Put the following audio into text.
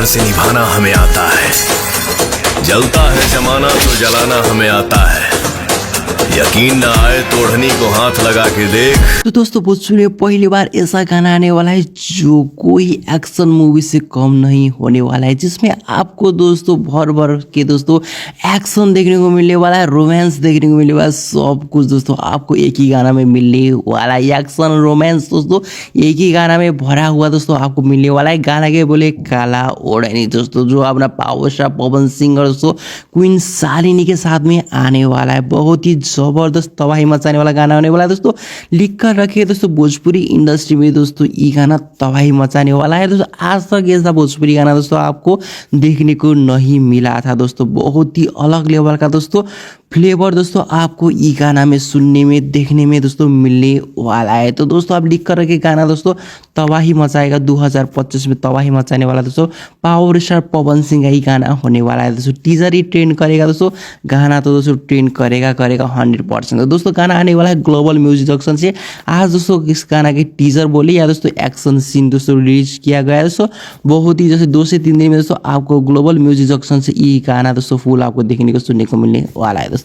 से निभाना हमें आता है, जलता है जमाना तो जलाना हमें आता है, यकीन न आए तो ओढ़नी को हाथ लगा के देख। तो दोस्तों भोजपुरी में पहली बार ऐसा गाना आने वाला है जो कोई एक्शन मूवी से कम नहीं होने वाला है, जिसमें आपको दोस्तों भर भर के दोस्तों एक्शन देखने को मिलने वाला है, रोमांस देखने को मिलने वाला है, सब कुछ दोस्तों आपको एक ही गाना में मिलने वाला है। एक्शन रोमांस दोस्तों एक ही गाना में भरा हुआ दोस्तों आपको मिलने वाला है। गाना के बोले काला ओढ़नी दोस्तों, जो अपना पावर स्टार पवन सिंह और दोस्तों क्वीन शालिनी के साथ में आने वाला है। बहुत ही जबरदस्त तबाही मचाने वाला गाना होने वाला है दोस्तों। लिख कर रखिए दोस्तों, भोजपुरी इंडस्ट्री में दोस्तों ये गाना तबाही मचाने वाला है दोस्तों। आज तक ऐसा भोजपुरी गाना दोस्तों आपको देखने को नहीं मिला था दोस्तों। बहुत ही अलग लेवल का दोस्तों फ्लेवर दोस्तों आपको ये गाना में सुनने में देखने में दोस्तों मिलने वाला है। तो दोस्तों आप लिख कर रखे गाना दोस्तों तबाही मचाएगा 2025 में, तबाही मचाने वाला दोस्तों पावर स्टार पवन सिंह का ही गाना होने वाला है दोस्तों। टीजर ही ट्रेंड करेगा दोस्तों, गाना तो दोस्तों ट्रेंड करेगा 100%। तो दोस्तों गाना आने वाला है ग्लोबल म्यूजिक जंक्शन से। आज दोस्तों इस गाना के टीजर बोले या दोस्तों एक्शन सीन दोस्तों रिलीज किया गया है दोस्तों। बहुत ही जैसे 2 से 3 दिन में दोस्तों आपको ग्लोबल म्यूजिक जंक्शन से ये गाना दोस्तों फुल आपको देखने को सुनने को मिलने वाला है दोस्तों।